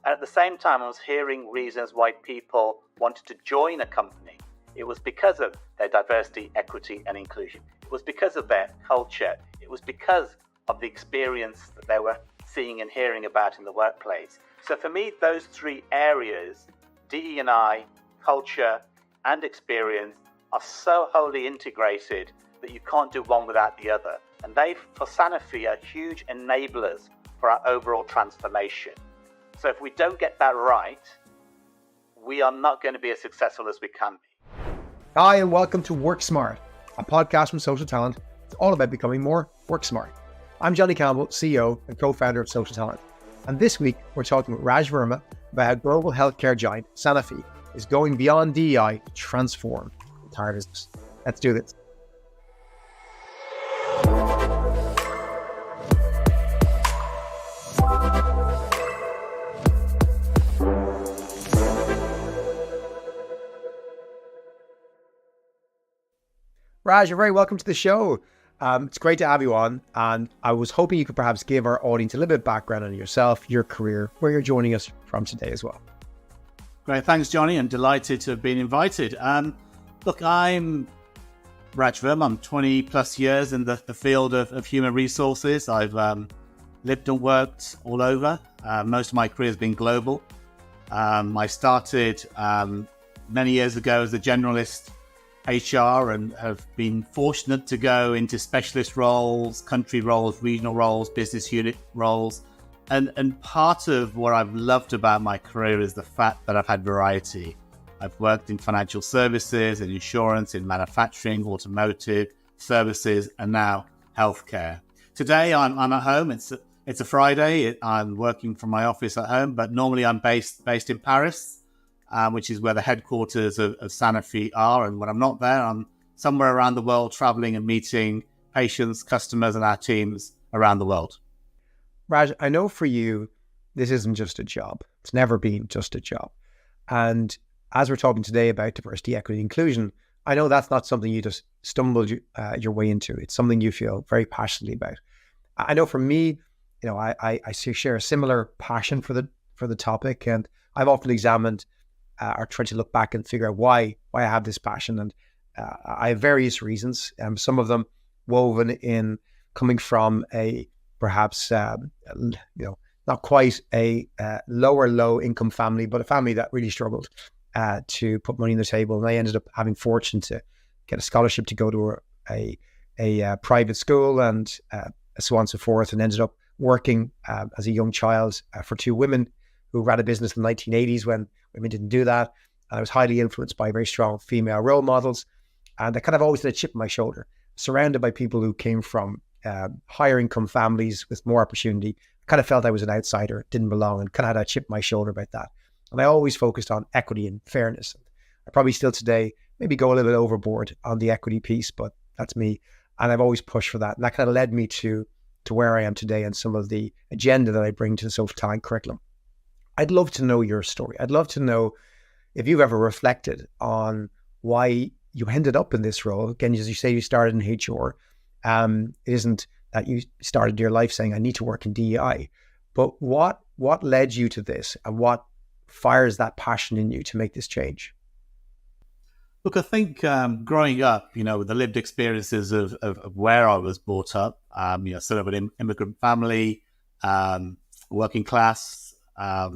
And at the same time, I was hearing reasons why people wanted to join a company. It was because of their diversity, equity, and inclusion. It was because of their culture. It was because of the experience that they were seeing and hearing about in the workplace. So for me, those three areas, DE&I, culture, and experience, are so wholly integrated that you can't do one without the other. And they, for Sanofi, are huge enablers for our overall transformation. So if we don't get that right, we are not going to be as successful as we can be. Hi, and welcome to Work Smart, a podcast from Social Talent. It's all about becoming more work smart. I'm Johnny Campbell, CEO and co-founder of Social Talent. And this week, we're talking with Raj Verma about how global healthcare giant Sanofi is going beyond DEI to transform the entire business. Let's do this. Raj, you're very welcome to the show. It's great to have you on, and I was hoping you could perhaps give our audience a little bit of background on yourself, your career, where you're joining us from today as well. Great, thanks Johnny, and delighted to have been invited. Look, I'm Raj Verma. I'm 20 plus years in the field of human resources. I've lived and worked all over. Most of my career has been global. I started many years ago as a generalist HR and have been fortunate to go into specialist roles, country roles, regional roles, business unit roles. And part of what I've loved about my career is the fact that I've had variety. I've worked in financial services, in insurance, in manufacturing, automotive, services, and now healthcare. Today I'm at home. It's a Friday. I'm working from my office at home, but normally I'm based in Paris, which is where the headquarters of Sanofi are. And when I'm not there, I'm somewhere around the world traveling and meeting patients, customers, and our teams around the world. Raj, I know for you, this isn't just a job. It's never been just a job. And as we're talking today about diversity, equity, inclusion, I know that's not something you just stumbled your way into. It's something you feel very passionately about. I know for me, I share a similar passion for the topic, and I've often examined or tried to look back and figure out why I have this passion. And I have various reasons. Some of them woven in coming from a perhaps not quite a low income family, but a family that really struggled to put money on the table. And I ended up having fortune to get a scholarship to go to a private school and so on and so forth, and ended up working as a young child for two women who ran a business in the 1980s when women didn't do that. And I was highly influenced by very strong female role models. And I kind of always had a chip on my shoulder, surrounded by people who came from higher income families with more opportunity. I kind of felt I was an outsider, didn't belong, and kind of had a chip on my shoulder about that. And I always focused on equity and fairness. I probably still today maybe go a little bit overboard on the equity piece, but that's me. And I've always pushed for that. And that kind of led me to where I am today and some of the agenda that I bring to the social talent curriculum. I'd love to know your story. I'd love to know if you've ever reflected on why you ended up in this role. Again, as you say, you started in HR. It isn't that you started your life saying, I need to work in DEI. But what led you to this, and what fires that passion in you to make this change? Look, I think growing up, with the lived experiences of where I was brought up, sort of an immigrant family, working class. For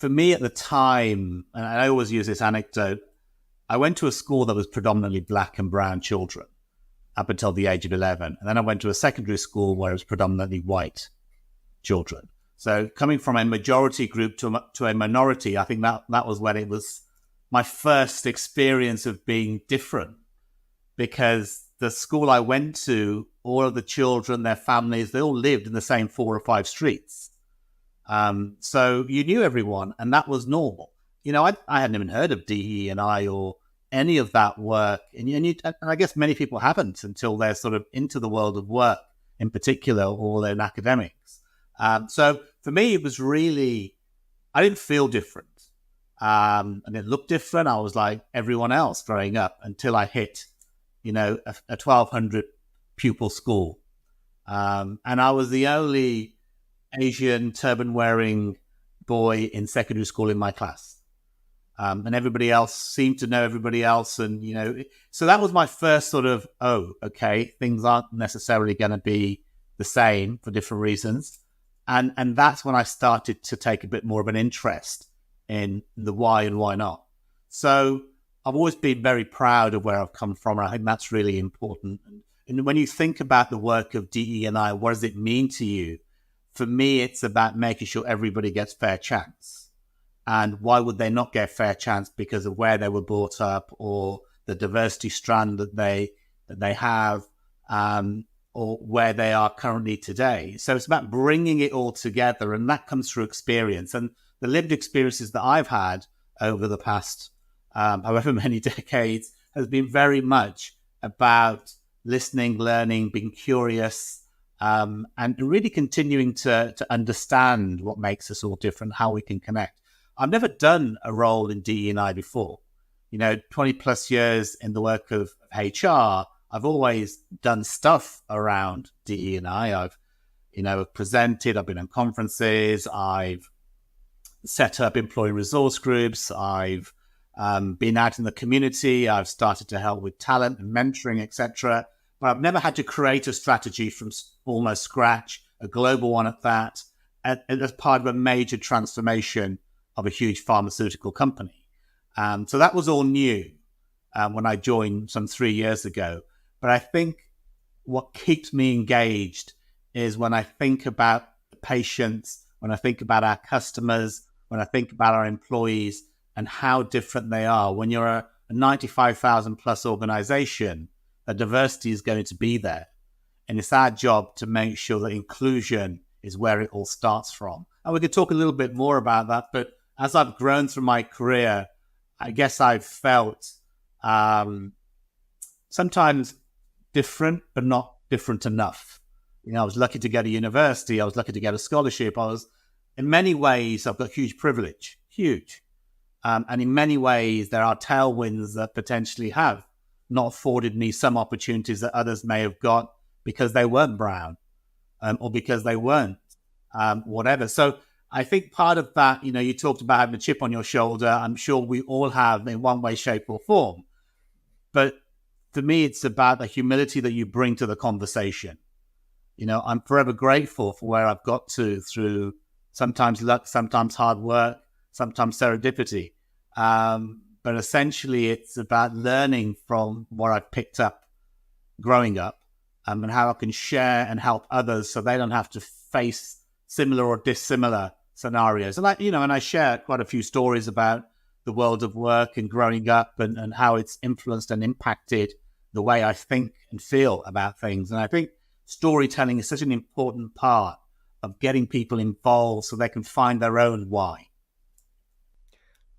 me at the time, and I always use this anecdote, I went to a school that was predominantly black and brown children up until the age of 11. And then I went to a secondary school where it was predominantly white children. So coming from a majority group to a minority, I think that was when it was my first experience of being different, because the school I went to, all of the children, their families, they all lived in the same 4 or 5 streets. So you knew everyone, and that was normal. I hadn't even heard of DE&I or any of that work. And I guess many people haven't until they're sort of into the world of work in particular, or they're in academics. So for me, it was really, I didn't feel different. And it looked different. I was like everyone else growing up until I hit, a 1,200 pupil school. And I was the only Asian turban wearing boy in secondary school in my class. And everybody else seemed to know everybody else. And, so that was my first sort of, okay, things aren't necessarily going to be the same for different reasons. And that's when I started to take a bit more of an interest in the why and why not. So I've always been very proud of where I've come from. And I think that's really important. And when you think about the work of DE&I, what does it mean to you? For me, it's about making sure everybody gets fair chance. And why would they not get fair chance? Because of where they were brought up, or the diversity strand that they have, or where they are currently today. So it's about bringing it all together, and that comes through experience. And the lived experiences that I've had over the past however many decades has been very much about listening, learning, being curious, and really continuing to understand what makes us all different, how we can connect. I've never done a role in DE&I before. 20 plus years in the work of HR, I've always done stuff around DE&I. I've presented, I've been on conferences, I've set up employee resource groups, I've been out in the community, I've started to help with talent and mentoring, etc. But I've never had to create a strategy from almost scratch, a global one at that, as part of a major transformation of a huge pharmaceutical company. So that was all new when I joined some 3 years ago. But I think what keeps me engaged is when I think about the patients, when I think about our customers, when I think about our employees and how different they are. When you're a 95,000 plus organization, the diversity is going to be there. And it's our job to make sure that inclusion is where it all starts from. And we could talk a little bit more about that. But as I've grown through my career, I guess I've felt sometimes different, but not different enough. I was lucky to get a university. I was lucky to get a scholarship. In many ways, I've got huge privilege, huge. And in many ways, there are tailwinds that potentially have not afforded me some opportunities that others may have got because they weren't brown, or because they weren't whatever. So I think part of that, you talked about having a chip on your shoulder. I'm sure we all have in one way, shape or form. But for me, it's about the humility that you bring to the conversation. I'm forever grateful for where I've got to through sometimes luck, sometimes hard work, sometimes serendipity. But essentially, it's about learning from what I've picked up growing up, and how I can share and help others so they don't have to face similar or dissimilar scenarios. And I share quite a few stories about the world of work and growing up and how it's influenced and impacted the way I think and feel about things. And I think storytelling is such an important part of getting people involved so they can find their own why.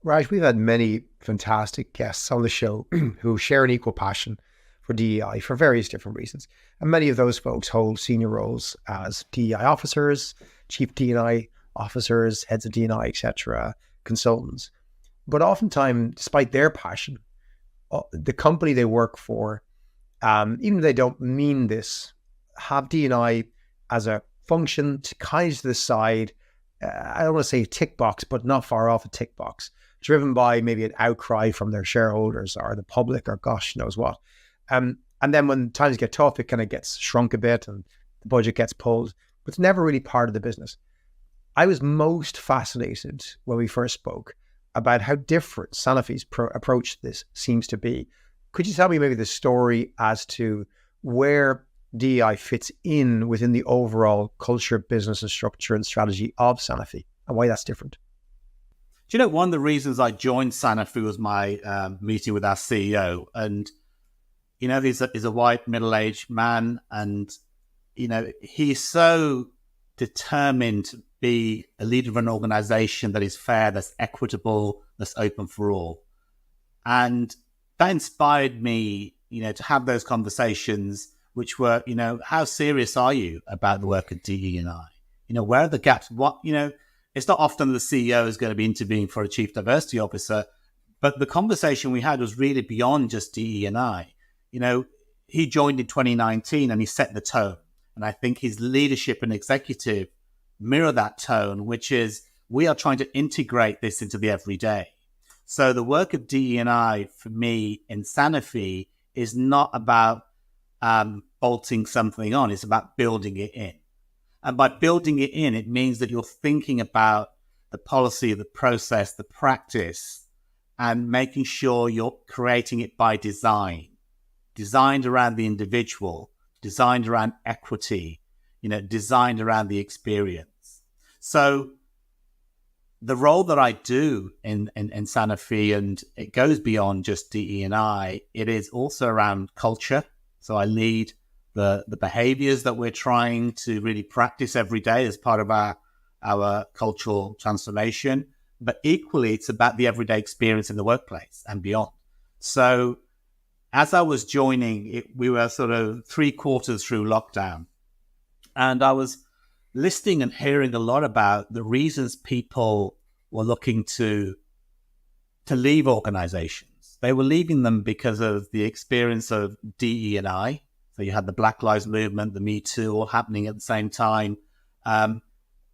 Raj, we've had many fantastic guests on the show who share an equal passion for DEI for various different reasons. And many of those folks hold senior roles as DEI officers, chief DEI officers, heads of DEI, etc., consultants. But oftentimes, despite their passion, the company they work for, even if they don't mean this, have DEI as a function to kind of to the side. I don't want to say a tick box, but not far off a tick box, driven by maybe an outcry from their shareholders or the public or gosh knows what. And then when times get tough, it kind of gets shrunk a bit and the budget gets pulled, but it's never really part of the business. I was most fascinated when we first spoke about how different Sanofi's approach to this seems to be. Could you tell me maybe the story as to where DEI fits in within the overall culture, business and structure and strategy of Sanofi and why that's different? Do you know, one of the reasons I joined Sanofi was my meeting with our CEO. And, he's a white middle-aged man. And, he's so determined to be a leader of an organization that is fair, that's equitable, that's open for all. And that inspired me, to have those conversations, which were, how serious are you about the work of DE&I? Where are the gaps? It's not often the CEO is going to be interviewing for a chief diversity officer, but the conversation we had was really beyond just DE&I. He joined in 2019 and he set the tone. And I think his leadership and executive mirror that tone, which is we are trying to integrate this into the everyday. So the work of DE&I for me in Sanofi is not about bolting something on. It's about building it in. And by building it in, it means that you're thinking about the policy, the process, the practice, and making sure you're creating it by design, designed around the individual, designed around equity, designed around the experience. So the role that I do in Sanofi, and it goes beyond just DE&I, it is also around culture. So I lead the behaviors that we're trying to really practice every day as part of our cultural transformation. But equally, it's about the everyday experience in the workplace and beyond. So as I was joining, we were sort of 3/4 through lockdown. And I was listening and hearing a lot about the reasons people were looking to leave organizations. They were leaving them because of the experience of DE&I. So you had the Black Lives Movement, the Me Too, all happening at the same time.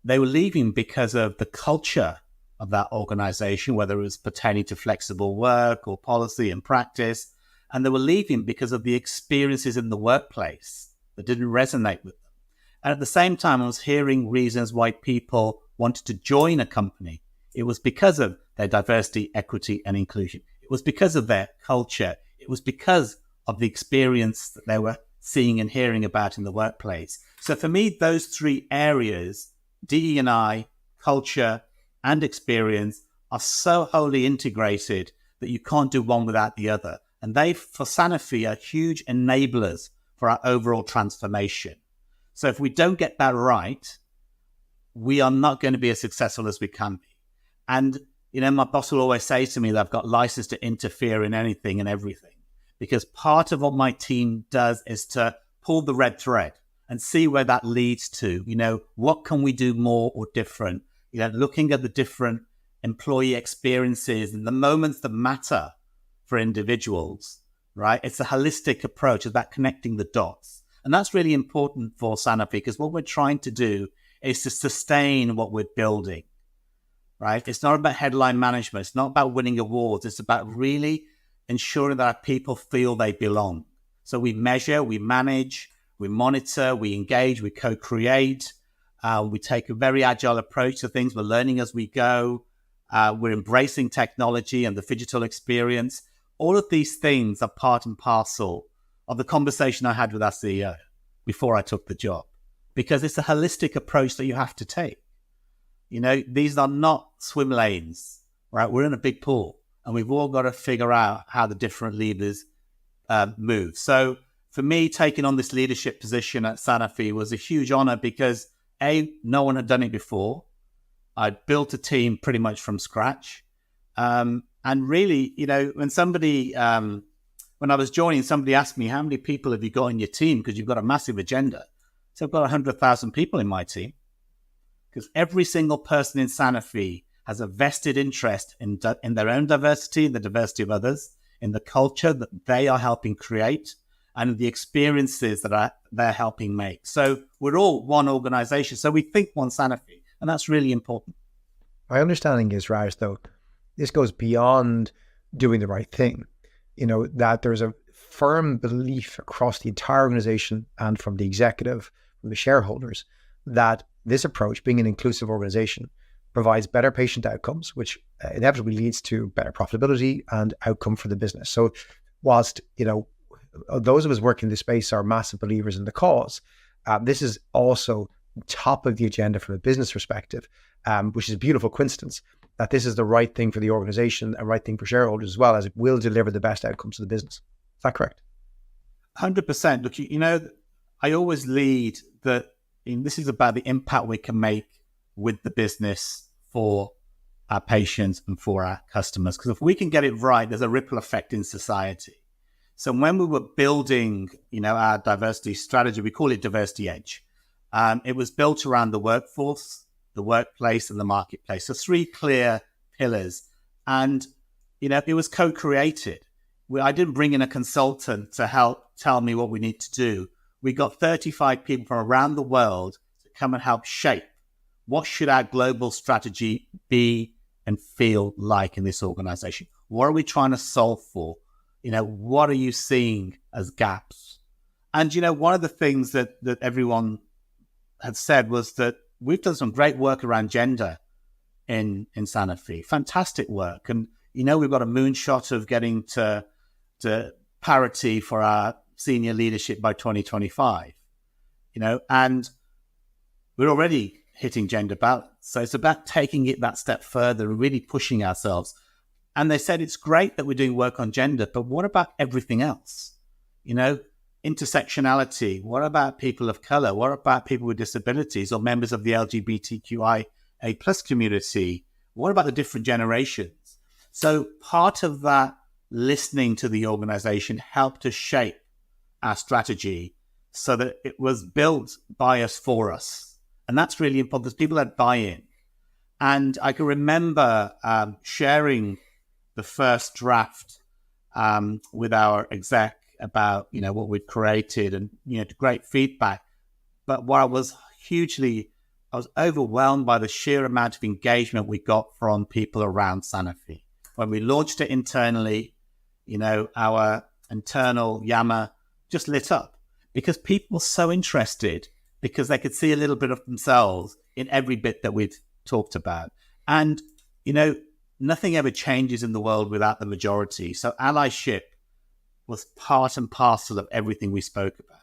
They were leaving because of the culture of that organization, whether it was pertaining to flexible work or policy and practice. And they were leaving because of the experiences in the workplace that didn't resonate with them. And at the same time, I was hearing reasons why people wanted to join a company. It was because of their diversity, equity, and inclusion. It was because of their culture. It was because of the experience that they were seeing and hearing about in the workplace. So for me, those three areas, DE&I, culture, and experience, are so wholly integrated that you can't do one without the other. And they, for Sanofi, are huge enablers for our overall transformation. So if we don't get that right, we are not going to be as successful as we can be. And, my boss will always say to me that I've got license to interfere in anything and everything, because part of what my team does is to pull the red thread and see where that leads to. What can we do more or different? Looking at the different employee experiences and the moments that matter for individuals, right? It's a holistic approach. It's about connecting the dots. And that's really important for Sanofi, because what we're trying to do is to sustain what we're building, right? It's not about headline management. It's not about winning awards. It's about really ensuring that our people feel they belong. So we measure, we manage, we monitor, we engage, we co-create. We take a very agile approach to things. We're learning as we go. We're embracing technology and the digital experience. All of these things are part and parcel of the conversation I had with our CEO before I took the job, because it's a holistic approach that you have to take. These are not swim lanes, right? We're in a big pool and we've all got to figure out how the different levers move. So for me, taking on this leadership position at Sanofi was a huge honor because no one had done it before. I'd built a team pretty much from scratch. And really, when I was joining, somebody asked me, how many people have you got in your team? Because you've got a massive agenda. So I've got 100,000 people in my team, because every single person in Sanofi has a vested interest in their own diversity, the diversity of others, in the culture that they are helping create, and the experiences that they're helping make. So we're all one organization. So we think one Sanofi, and that's really important. My understanding is, Raj, though, this goes beyond doing the right thing. That there's a firm belief across the entire organization and from the executive, from the shareholders, that this approach, being an inclusive organization, provides better patient outcomes, which inevitably leads to better profitability and outcome for the business. So whilst, those of us working in this space are massive believers in the cause, this is also top of the agenda from a business perspective, which is a beautiful coincidence that this is the right thing for the organization and right thing for shareholders as well, as it will deliver the best outcomes to the business. Is that correct? 100%. Look, I always lead that this is about the impact we can make with the business for our patients and for our customers. Because if we can get it right, there's a ripple effect in society. So when we were building, our diversity strategy, we call it Diversity Edge. It was built around the workforce, the workplace, and the marketplace. So 3 clear pillars. And, it was co-created. I didn't bring in a consultant to help tell me what we need to do. We got 35 people from around the world to come and help shape what should our global strategy be and feel like in this organization? What are we trying to solve for? What are you seeing as gaps? And, one of the things that everyone had said was that we've done some great work around gender in Sanofi, fantastic work. And, we've got a moonshot of getting to parity for our senior leadership by 2025, and we're already hitting gender balance. So it's about taking it that step further and really pushing ourselves. And they said, it's great that we're doing work on gender, but what about everything else? Intersectionality. What about people of color? What about people with disabilities or members of the LGBTQIA+ community? What about the different generations? So part of that listening to the organization helped to shape our strategy so that it was built by us for us. And that's really important because people had buy-in. And I can remember sharing the first draft with our exec about, what we'd created and, great feedback. But what I was overwhelmed by the sheer amount of engagement we got from people around Sanofi. When we launched it internally, our internal Yammer just lit up because people were so interested because they could see a little bit of themselves in every bit that we'd talked about. And, nothing ever changes in the world without the majority. So allyship was part and parcel of everything we spoke about.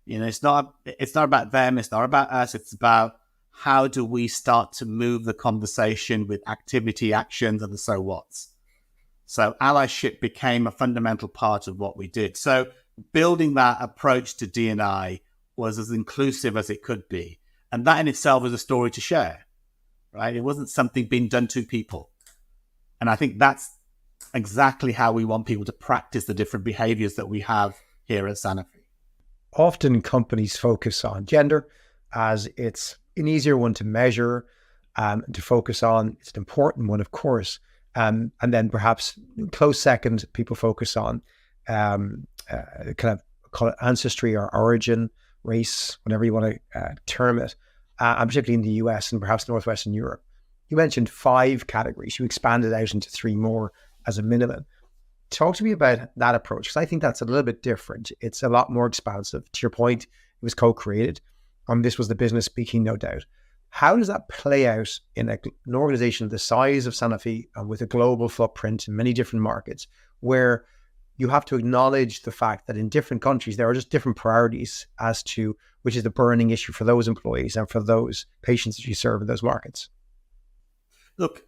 It's not about them. It's not about us. It's about how do we start to move the conversation with activity, actions, and the so whats. So allyship became a fundamental part of what we did. So building that approach to D&I was as inclusive as it could be. And that in itself was a story to share, right? It wasn't something being done to people. And I think that's exactly how we want people to practice the different behaviors that we have here at Sanofi. Often companies focus on gender as it's an easier one to measure, to focus on. It's an important one, of course. And then perhaps close second, people focus on kind of call it ancestry or origin, race, whatever you want to term it, and particularly in the US and perhaps Northwestern Europe. You mentioned 5 categories. You expanded out into 3 more as a minimum. Talk to me about that approach, because I think that's a little bit different. It's a lot more expansive. To your point, it was co-created. This was the business speaking, no doubt. How does that play out in an organization the size of Sanofi and with a global footprint in many different markets, where you have to acknowledge the fact that in different countries, there are just different priorities as to which is the burning issue for those employees and for those patients that you serve in those markets? Look,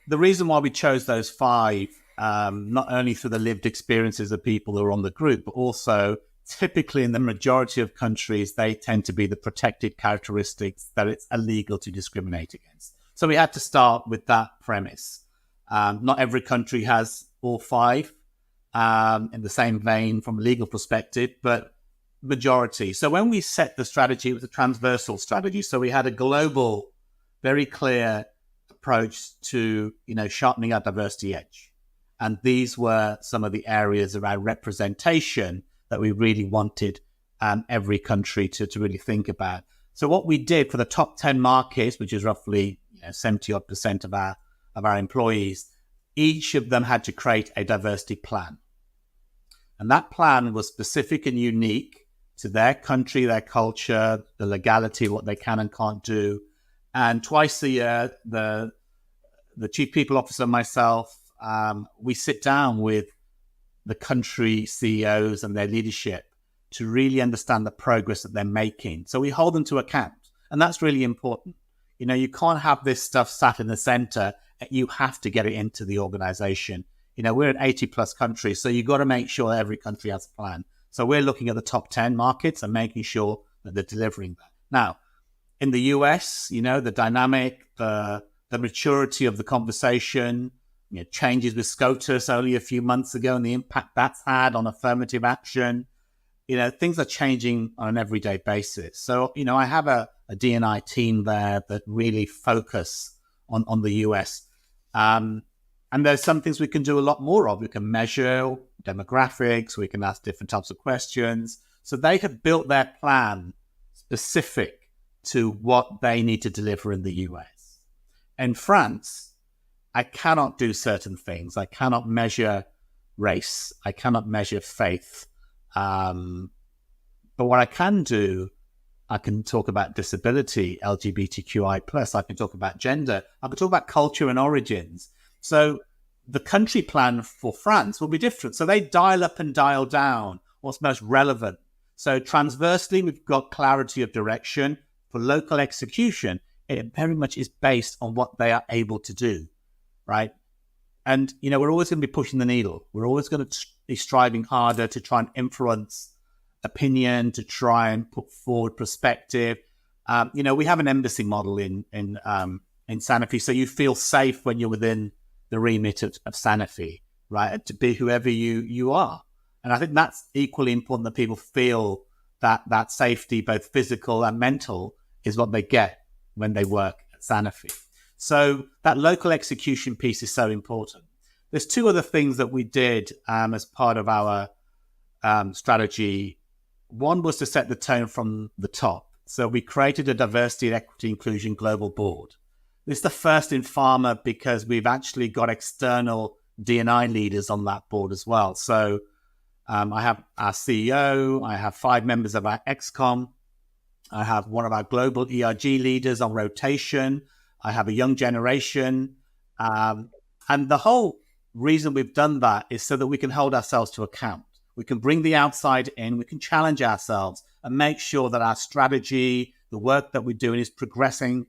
the reason why we chose those 5, not only through the lived experiences of people who are on the group, but also typically in the majority of countries, they tend to be the protected characteristics that it's illegal to discriminate against. So we had to start with that premise. Not every country has all 5 in the same vein from a legal perspective, but majority. So when we set the strategy, it was a transversal strategy. So we had a global, very clear approach to, sharpening our diversity edge. And these were some of the areas around representation that we really wanted every country to really think about. So what we did for the top 10 markets, which is roughly 70% of our employees, each of them had to create a diversity plan. And that plan was specific and unique to their country, their culture, the legality, what they can and can't do. And twice a year, the chief people officer and myself, we sit down with the country CEOs and their leadership to really understand the progress that they're making. So we hold them to account. And that's really important. You can't have this stuff sat in the center. You have to get it into the organization. We're in 80 plus countries, so you've got to make sure every country has a plan. So we're looking at the top 10 markets and making sure that they're delivering that. Now, in the US, the dynamic, the maturity of the conversation, changes with SCOTUS only a few months ago and the impact that's had on affirmative action. Things are changing on an everyday basis. So, I have a D&I team there that really focus on the US. And there's some things we can do a lot more of. We can measure demographics. We can ask different types of questions. So they have built their plan specific to what they need to deliver in the US. In France, I cannot do certain things. I cannot measure race. I cannot measure faith. But what I can do, I can talk about disability, LGBTQI+. I can talk about gender. I can talk about culture and origins. So the country plan for France will be different. So they dial up and dial down what's most relevant. So transversely, we've got clarity of direction. For local execution, it very much is based on what they are able to do, right? And, we're always going to be pushing the needle. We're always going to be striving harder to try and influence opinion, to try and put forward perspective. We have an embassy model in Sanofi, so you feel safe when you're within the remit of Sanofi, right? To be whoever you are. And I think that's equally important, that people feel that safety, both physical and mental, is what they get when they work at Sanofi. So that local execution piece is so important. There's two other things that we did as part of our strategy. One was to set the tone from the top. So we created a diversity, equity, inclusion global board. This is the first in pharma because we've actually got external D&I leaders on that board as well. So I have our CEO, I have 5 members of our ExCom, I have one of our global ERG leaders on rotation, I have a young generation. And the whole reason we've done that is so that we can hold ourselves to account. We can bring the outside in, we can challenge ourselves and make sure that our strategy, the work that we're doing is progressing,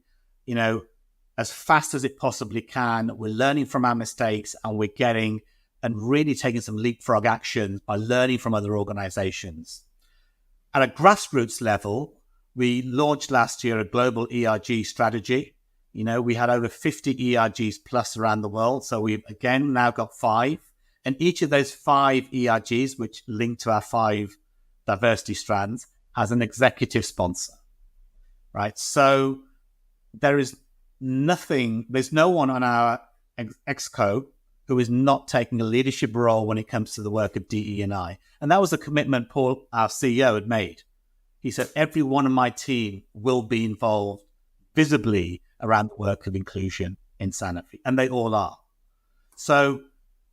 as fast as it possibly can. We're learning from our mistakes and we're getting and really taking some leapfrog action by learning from other organizations. At a grassroots level, we launched last year a global ERG strategy. We had over 50 ERGs plus around the world. So we've again now got 5. And each of those 5 ERGs, which link to our 5 diversity strands, has an executive sponsor, right? So there's no one on our ExCo who is not taking a leadership role when it comes to the work of DE&I. And that was a commitment Paul, our CEO, had made. He said, every one of my team will be involved visibly around the work of inclusion in Sanofi. And they all are. So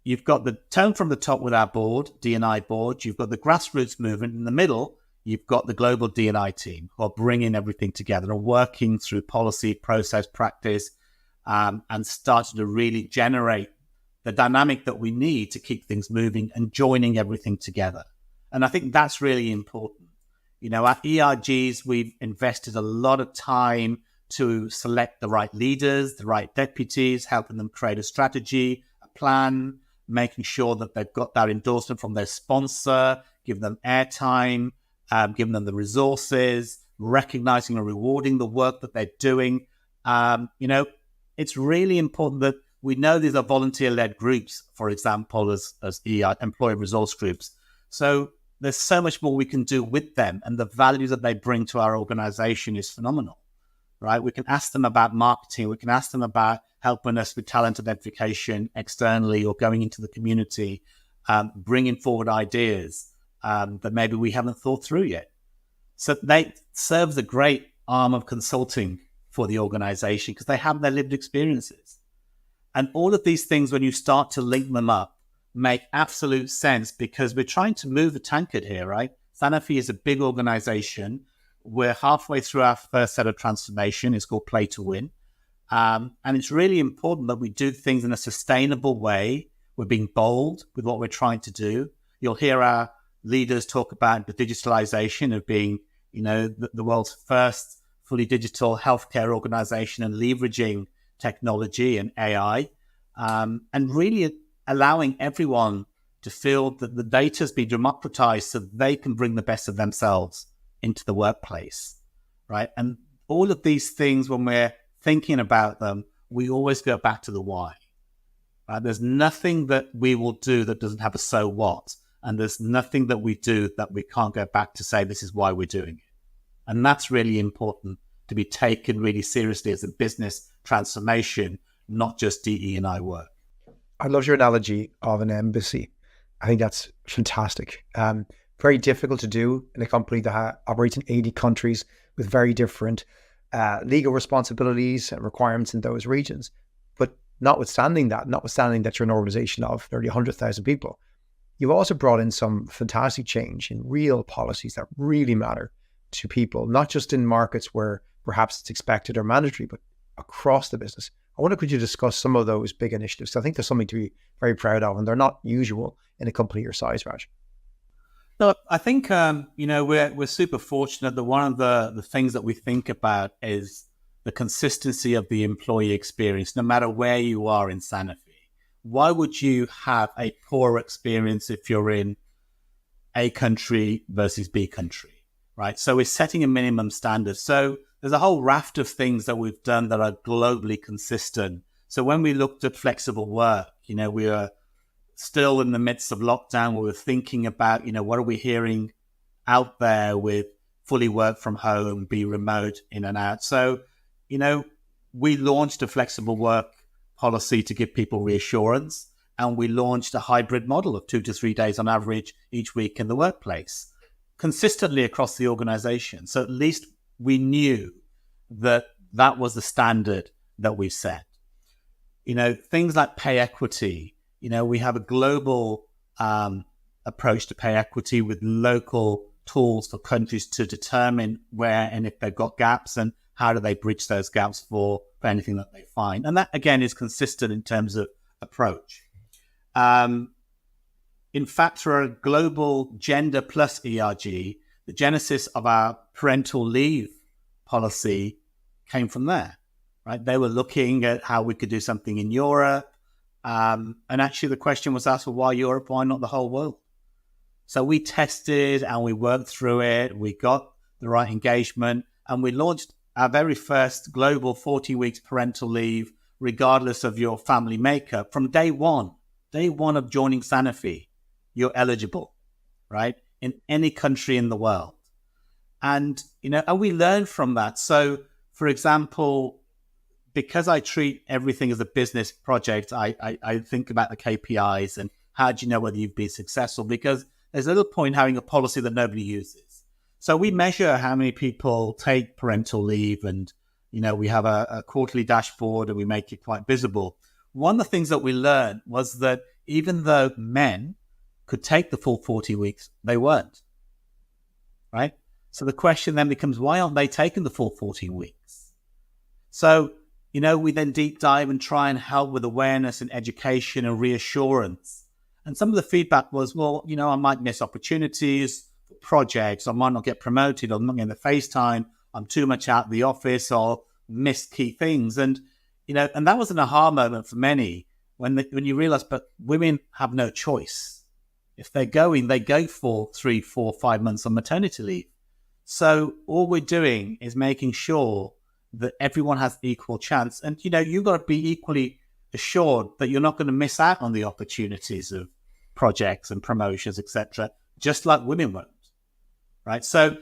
you've got the tone from the top with our board, D&I board. You've got the grassroots movement in the middle. You've got the global D&I team who are bringing everything together and working through policy, process, practice, and starting to really generate the dynamic that we need to keep things moving and joining everything together. And I think that's really important. Our ERGs, we've invested a lot of time to select the right leaders, the right deputies, helping them create a strategy, a plan, making sure that they've got that endorsement from their sponsor, giving them airtime, giving them the resources, recognizing and rewarding the work that they're doing. It's really important that we know these are volunteer-led groups, for example, as employee resource groups. So there's so much more we can do with them, and the value that they bring to our organization is phenomenal, right? We can ask them about marketing. We can ask them about helping us with talent identification externally or going into the community, bringing forward ideas that maybe we haven't thought through yet. So they serve as a great arm of consulting for the organization because they have their lived experiences. And all of these things, when you start to link them up, make absolute sense because we're trying to move the tankard here, right? Sanofi is a big organization. We're halfway through our first set of transformation. It's called Play to Win. And it's really important that we do things in a sustainable way. We're being bold with what we're trying to do. You'll hear our leaders talk about the digitalization of being, the world's first fully digital healthcare organization and leveraging technology and AI, and really allowing everyone to feel that the data has been democratized so they can bring the best of themselves into the workplace, right? And all of these things, when we're thinking about them, we always go back to the why. Right? There's nothing that we will do that doesn't have a so what, and there's nothing that we do that we can't go back to say this is why we're doing it. And that's really important to be taken really seriously as a business transformation, not just DE&I work. I love your analogy of an embassy. I think that's fantastic. Very difficult to do in a company that operates in 80 countries with very different legal responsibilities and requirements in those regions. But notwithstanding that you're an organization of nearly 100,000 people, you've also brought in some fantastic change in real policies that really matter to people, not just in markets where perhaps it's expected or mandatory, but across the business. I wonder, could you discuss some of those big initiatives? I think there's something to be very proud of, and they're not usual in a company your size, Raj. No, I think we're super fortunate that one of the things that we think about is the consistency of the employee experience, no matter where you are in Sanofi. Why would you have a poor experience if you're in A country versus B country, right? So we're setting a minimum standard. So there's a whole raft of things that we've done that are globally consistent. So when we looked at flexible work, we are still in the midst of lockdown. We were thinking about, what are we hearing out there with fully work from home, be remote, in and out. So, we launched a flexible work policy to give people reassurance, and we launched a hybrid model of 2 to 3 days on average each week in the workplace, consistently across the organization. So at least we knew that that was the standard that we set. Things like pay equity, we have a global approach to pay equity with local tools for countries to determine where and if they've got gaps and how do they bridge those gaps for anything that they find. And that, again, is consistent in terms of approach. In fact, for a global gender plus ERG, the genesis of our parental leave policy came from there, right? They were looking at how we could do something in Europe. And actually the question was asked, well, why Europe? Why not the whole world? So we tested and we worked through it. We got the right engagement and we launched our very first global 40 weeks parental leave, regardless of your family makeup. From day one of joining Sanofi, you're eligible, right? In any country in the world. And we learned from that. So, for example, because I treat everything as a business project, I think about the KPIs and how do you know whether you've been successful? Because there's a little point having a policy that nobody uses. So we measure how many people take parental leave and, we have a quarterly dashboard and we make it quite visible. One of the things that we learned was that even though men could take the full 40 weeks, they weren't, right? So the question then becomes, why aren't they taking the full 40 weeks? So, we then deep dive and try and help with awareness and education and reassurance. And some of the feedback was, well, I might miss opportunities, projects, I might not get promoted, or I'm not getting the face time, I'm too much out of the office, or miss key things. And, and that was an aha moment for many when you realize, but women have no choice. If they're going, they go for 3, 4, 5 months on maternity leave. So all we're doing is making sure that everyone has equal chance. And, you've got to be equally assured that you're not going to miss out on the opportunities of projects and promotions, etc., just like women won't, right? So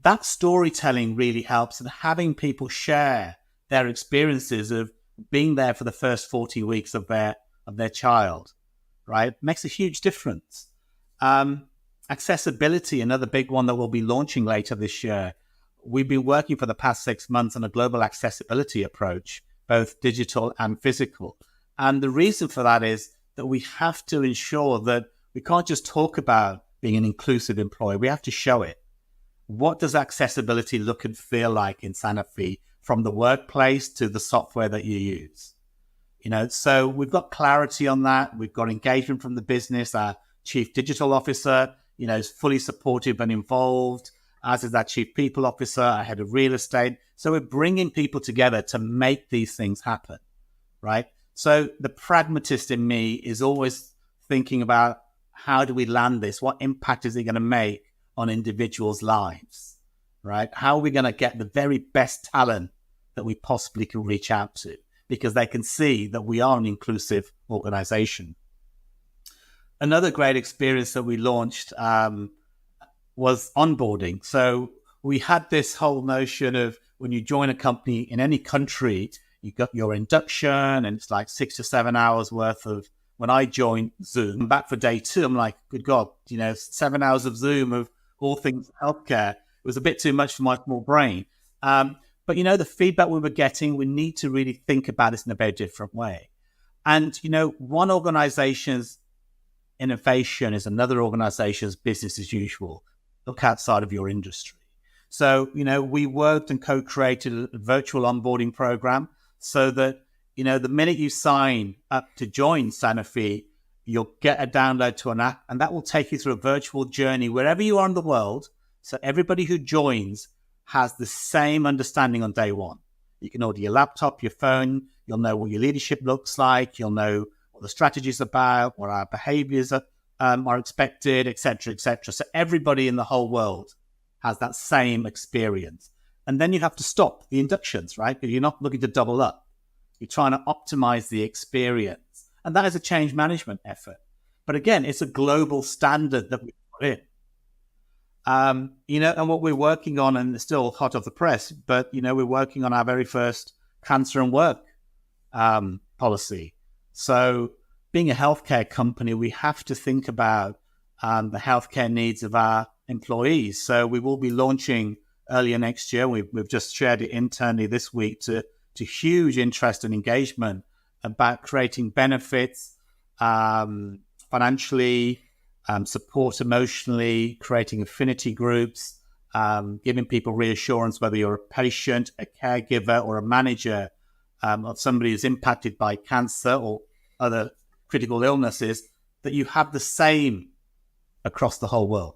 that storytelling really helps, and having people share their experiences of being there for the first 40 weeks of their child, right, makes a huge difference. Accessibility, another big one that we'll be launching later this year. We've been working for the past 6 months on a global accessibility approach, both digital and physical. And the reason for that is that we have to ensure that we can't just talk about being an inclusive employer. We have to show it. What does accessibility look and feel like in Sanofi, from the workplace to the software that you use? So we've got clarity on that. We've got engagement from the business. Our chief digital officer, is fully supportive and involved, as is our chief people officer, our head of real estate. So we're bringing people together to make these things happen, right? So the pragmatist in me is always thinking about, how do we land this? What impact is it going to make on individuals' lives, right? How are we going to get the very best talent that we possibly can reach out to? Because they can see that we are an inclusive organization. Another great experience that we launched was onboarding. So we had this whole notion of when you join a company in any country, you got your induction and it's like 6 to 7 hours worth of, when I joined Zoom, back for day 2, I'm like, good God, 7 hours of Zoom of all things healthcare. It was a bit too much for my small brain. But, the feedback we were getting, we need to really think about this in a very different way. And, one organization's innovation is another organization's business as usual. Look outside of your industry. So, we worked and co-created a virtual onboarding program so that, the minute you sign up to join Sanofi, you'll get a download to an app, and that will take you through a virtual journey wherever you are in the world. So everybody who joins has the same understanding on day one. You can order your laptop, your phone, you'll know what your leadership looks like, you'll know what the strategy is about, what our behaviors are expected, etc., etc. So everybody in the whole world has that same experience. And then you have to stop the inductions, right? Because you're not looking to double up. You're trying to optimize the experience. And that is a change management effort. But again, it's a global standard that we put in. And what we're working on, and it's still hot off the press, but, we're working on our very first cancer and work policy. So being a healthcare company, we have to think about the healthcare needs of our employees. So we will be launching earlier next year. We've just shared it internally this week to huge interest and engagement about creating benefits financially, support emotionally, creating affinity groups, giving people reassurance, whether you're a patient, a caregiver, or a manager of somebody who's impacted by cancer or other critical illnesses, that you have the same across the whole world.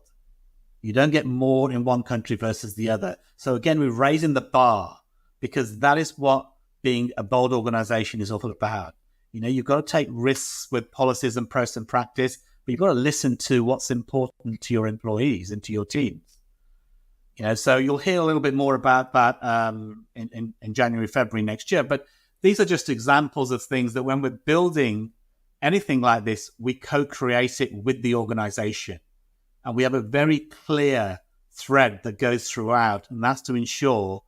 You don't get more in one country versus the other. So again, we're raising the bar, because that is what being a bold organization is all about. You've got to take risks with policies and process and practice, but you've got to listen to what's important to your employees and to your teams. So you'll hear a little bit more about that in January, February next year. But these are just examples of things that when we're building anything like this, we co-create it with the organization. And we have a very clear thread that goes throughout, and that's to ensure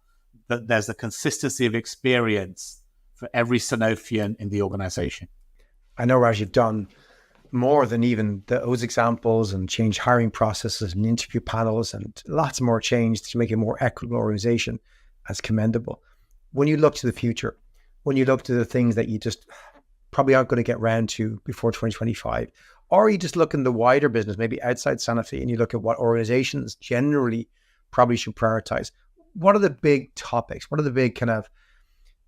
that there's a consistency of experience for every Sanofian in the organization. I know, Raj, you've done more than even those examples, and change hiring processes and interview panels and lots more change to make a more equitable organization. As commendable. When you look to the future, when you look to the things that you just probably aren't going to get around to before 2025, or you just look in the wider business, maybe outside Sanofi, and you look at what organizations generally probably should prioritize. What are the big topics? What are the big kind of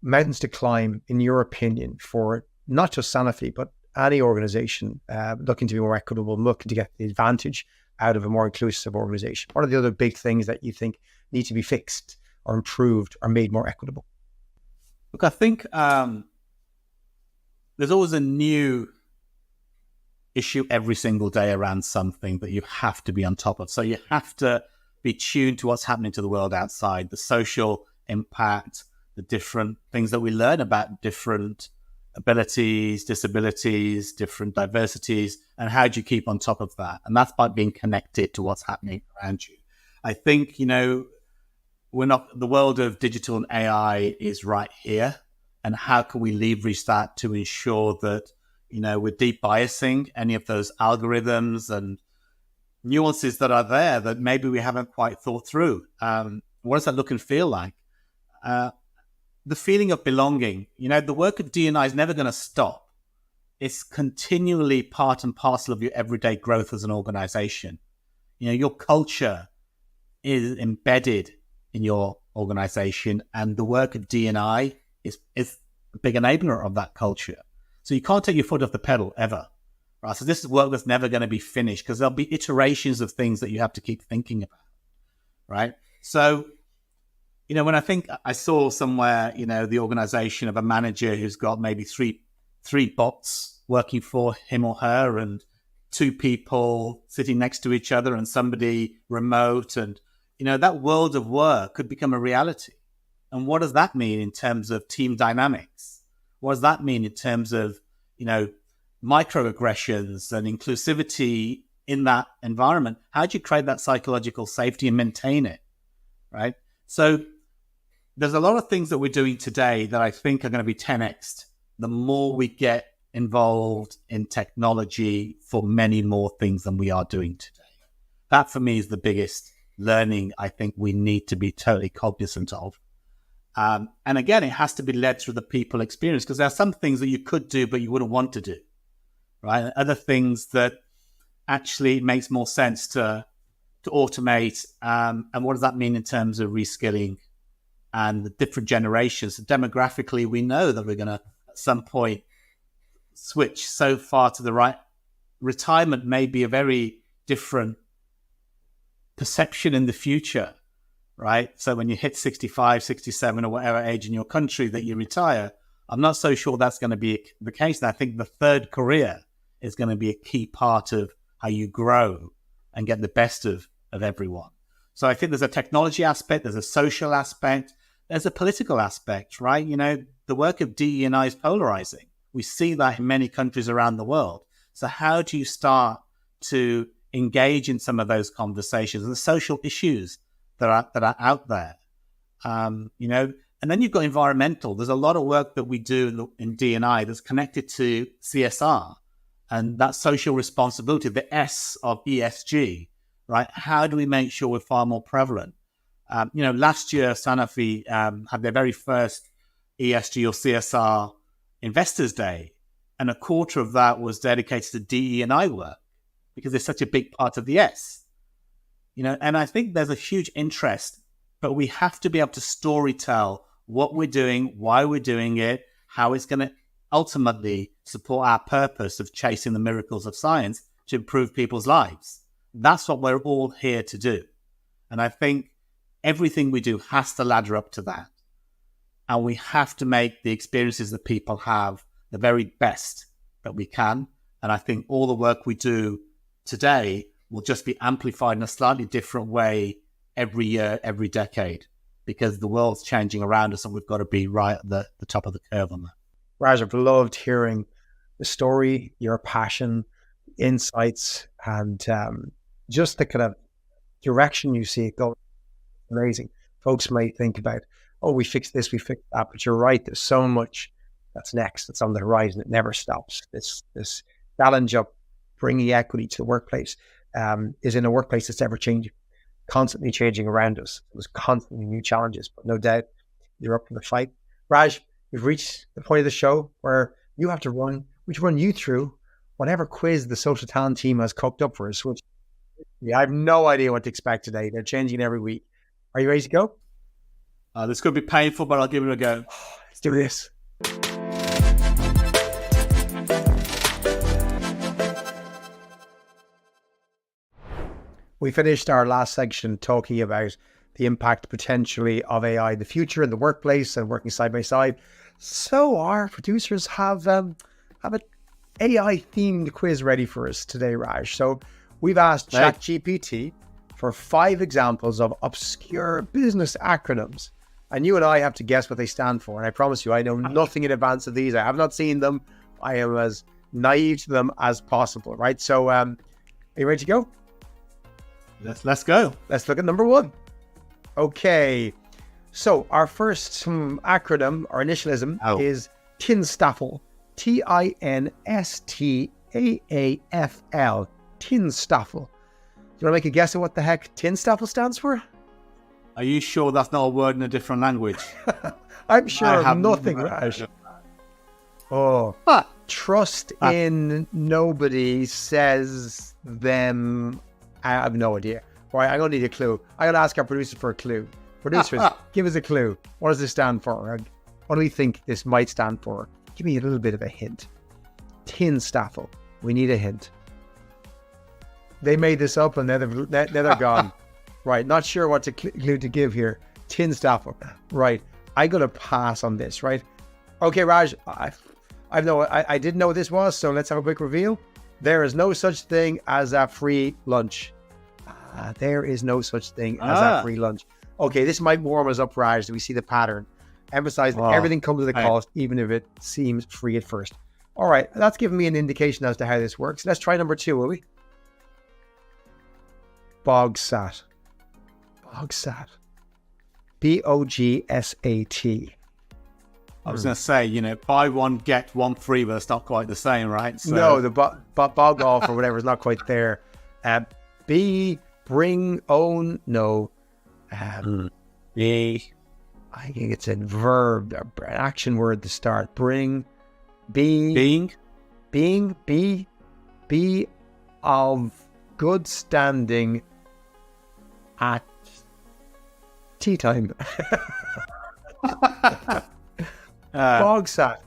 mountains to climb, in your opinion, for not just Sanofi, but any organization looking to be more equitable, looking to get the advantage out of a more inclusive organization? What are the other big things that you think need to be fixed or improved or made more equitable? Look, I think there's always a new issue every single day around something that you have to be on top of. So you have to be tuned to what's happening to the world outside, the social impact, the different things that we learn about different abilities, disabilities, different diversities, and how do you keep on top of that? And that's by being connected to what's happening around you. I think, the world of digital and AI is right here. And how can we leverage that to ensure that, we're deep biasing any of those algorithms and nuances that are there that maybe we haven't quite thought through? What does that look and feel like? The feeling of belonging, the work of DEI is never going to stop. It's continually part and parcel of your everyday growth as an organization. Your culture is embedded in your organization, and the work of DEI is a big enabler of that culture. So you can't take your foot off the pedal ever. Right? So this is work that's never going to be finished, because there'll be iterations of things that you have to keep thinking about. Right? So, when I saw somewhere, the organization of a manager who's got maybe three bots working for him or her, and two people sitting next to each other, and somebody remote, and, that world of work could become a reality. And what does that mean in terms of team dynamics? What does that mean in terms of, microaggressions and inclusivity in that environment? How do you create that psychological safety and maintain it? Right? So there's a lot of things that we're doing today that I think are going to be 10x'd the more we get involved in technology for many more things than we are doing today. That for me is the biggest learning I think we need to be totally cognizant of. And again, it has to be led through the people experience, because there are some things that you could do, but you wouldn't want to do, right? And other things that actually makes more sense to automate. And what does that mean in terms of reskilling and the different generations? So demographically, we know that we're going to, at some point, switch so far to the right. Retirement may be a very different perception in the future, right? So when you hit 65, 67 or whatever age in your country that you retire, I'm not so sure that's going to be the case. And I think the third career is going to be a key part of how you grow and get the best of everyone. So I think there's a technology aspect, there's a social aspect, there's a political aspect, right? You know, the work of DE&I is polarizing. We see that in many countries around the world. So how do you start to engage in some of those conversations and the social issues that are out there? You know, and then you've got environmental. There's a lot of work that we do in D&I that's connected to CSR and that social responsibility, the S of ESG, right? How do we make sure we're far more prevalent? You know, last year, Sanofi had their very first ESG or CSR Investors Day, and a quarter of that was dedicated to DE&I work because it's such a big part of the S. You know, and I think there's a huge interest, but we have to be able to storytell what we're doing, why we're doing it, how it's going to ultimately support our purpose of chasing the miracles of science to improve people's lives. That's what we're all here to do. And I think everything we do has to ladder up to that. And we have to make the experiences that people have the very best that we can. And I think all the work we do today will just be amplified in a slightly different way every year, every decade, because the world's changing around us and we've got to be right at the top of the curve on that. Raj, I've loved hearing the story, your passion, insights, and just the kind of direction you see it going. Amazing. Folks might think about, oh, we fixed this, we fixed that, but you're right. There's so much that's next, that's on the horizon. It never stops. This challenge of bringing equity to the workplace is in a workplace that's ever changing, constantly changing around us. There's constantly new challenges, but no doubt you're up for the fight. Raj, we've reached the point of the show where we run you through whatever quiz the social talent team has cooked up for us, which I have no idea what to expect today. They're changing every week. Are you ready to go? This could be painful, but I'll give it a go. Let's do this. We finished our last section talking about the impact potentially of AI in the future in the workplace and working side by side. So our producers have an AI themed quiz ready for us today, Raj. So we've asked ChatGPT for 5 examples of obscure business acronyms. And you and I have to guess what they stand for. And I promise you, I know nothing in advance of these. I have not seen them. I am as naive to them as possible, right? So are you ready to go? Let's go. Let's look at number 1. Okay. So our first acronym or initialism is TINSTAFL. TINSTAAFL. TINSTAFL. Do you want to make a guess at what the heck TINSTAFL stands for? Are you sure that's not a word in a different language? I'm sure of nothing, Raj. Trust in nobody, says them. I have no idea. Right, I'm going to need a clue. I'm going to ask our producers for a clue. Producers, give us a clue. What does this stand for? What do we think this might stand for? Give me a little bit of a hint. TINSTAFL. We need a hint. They made this up and now they're gone. Right, not sure what clue to give here. TINSTAFL. Right, I'm going to pass on this, right? Okay, Raj, I didn't know what this was, so let's have a quick reveal. There is no such thing as a free lunch. There is no such thing as a free lunch. Okay, this might warm us up, Raj. Do we see the pattern? Emphasize that everything comes with a cost, even if it seems free at first. All right, that's given me an indication as to how this works. Let's try number 2, will we? BOGSAT. BOGSAT. BOGSAT. I was going to say, buy one, get one free, but it's not quite the same, right? So... No, the bog off or whatever is not quite there. B, bring, own, no. I think it's a verb, an action word to start. Bring, be of good standing at tea time. Bogsat.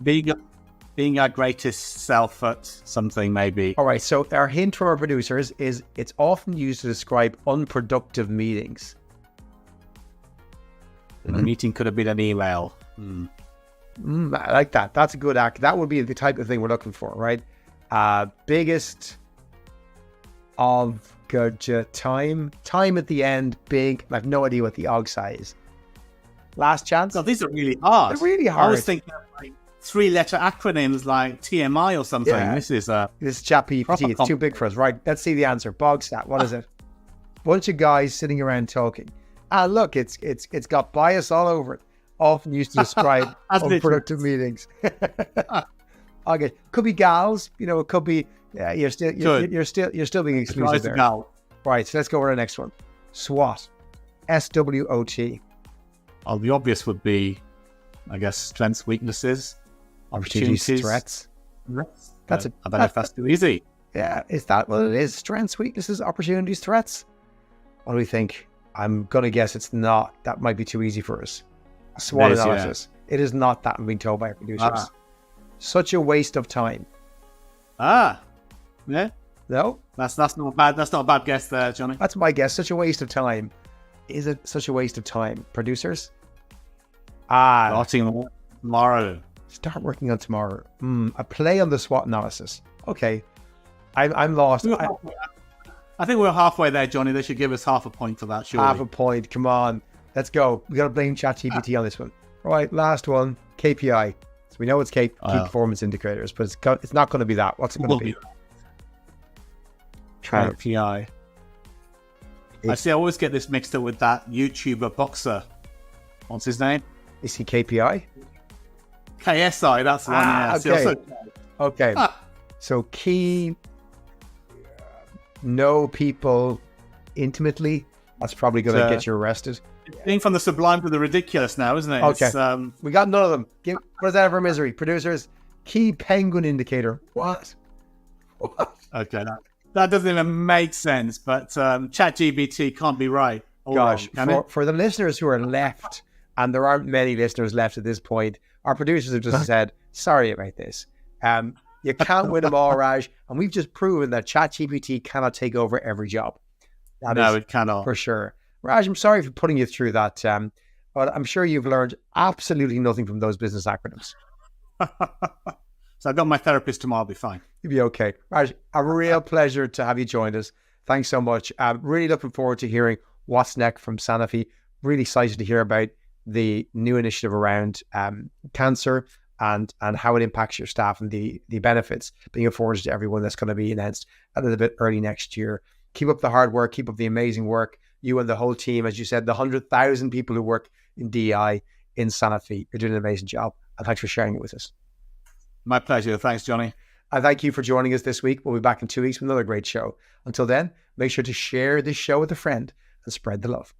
Being our greatest self at something, maybe. All right, so our hint from our producers is it's often used to describe unproductive meetings. A meeting could have been an email. I like that. That's a good act. That would be the type of thing we're looking for, right? Biggest of good time. Time at the end, big. I have no idea what the OGSA is. Last chance? God, these are really hard. They're really hard. I was thinking of like 3-letter acronyms like TMI or something. Yeah. This is ChatGPT. It's too big for us. Right, let's see the answer. Bogstat, what is it? Bunch of guys sitting around talking. Look, it's got bias all over it. Often used to describe unproductive meetings. Okay, could be gals. You know, it could be. Yeah, you're still being exclusive there. Right, so let's go over to the next one. SWOT, SWOT. Oh, the obvious would be, I guess, strengths, weaknesses, opportunities, threats. I don't know if that's too easy. Yeah, is that what it is? Strengths, weaknesses, opportunities, threats. What do we think? I'm gonna guess it's not. That might be too easy for us. A SWOT analysis. Yeah. It is not that. I'm being told by our producers. Such a waste of time. Yeah. No, that's not bad. That's not a bad guess there, Johnny. That's my guess. Such a waste of time. Is it such a waste of time, producers? Starting tomorrow. Start working on tomorrow. A play on the SWOT analysis. Okay, I'm lost. I think we're halfway there, Johnny. They should give us half a point for that, surely. Half a point. Come on, let's go. We got to blame ChatGPT on this one. All right, last one. KPI. So we know it's key performance indicators, but it's not going to be that. What's it going to be? KPI. I see. I always get this mixed up with that YouTuber boxer. What's his name? Is he KPI? KSI. That's the one. Yeah. Okay. So key. Know people intimately. That's probably going to get you arrested. Being from the sublime to the ridiculous now, isn't it? Okay. We got none of them. What is that for misery? Producers, key penguin indicator. What? Okay, that doesn't even make sense, but ChatGPT can't be right. Gosh, for the listeners who are left, and there aren't many listeners left at this point, our producers have just said, sorry about this. You can't win them all, Raj. And we've just proven that ChatGPT cannot take over every job. It cannot. For sure. Raj, I'm sorry for putting you through that, but I'm sure you've learned absolutely nothing from those business acronyms. So I've got my therapist tomorrow. I'll be fine. You'll be okay. Raj, a real pleasure to have you joined us. Thanks so much. I'm really looking forward to hearing what's next from Sanofi. Really excited to hear about the new initiative around cancer and how it impacts your staff and the benefits being afforded to everyone. That's going to be announced a little bit early next year. Keep up the hard work. Keep up the amazing work. You and the whole team, as you said, the 100,000 people who work in DEI in Sanofi. You're doing an amazing job. And thanks for sharing it with us. My pleasure. Thanks, Johnny. And thank you for joining us this week. We'll be back in 2 weeks with another great show. Until then, make sure to share this show with a friend and spread the love.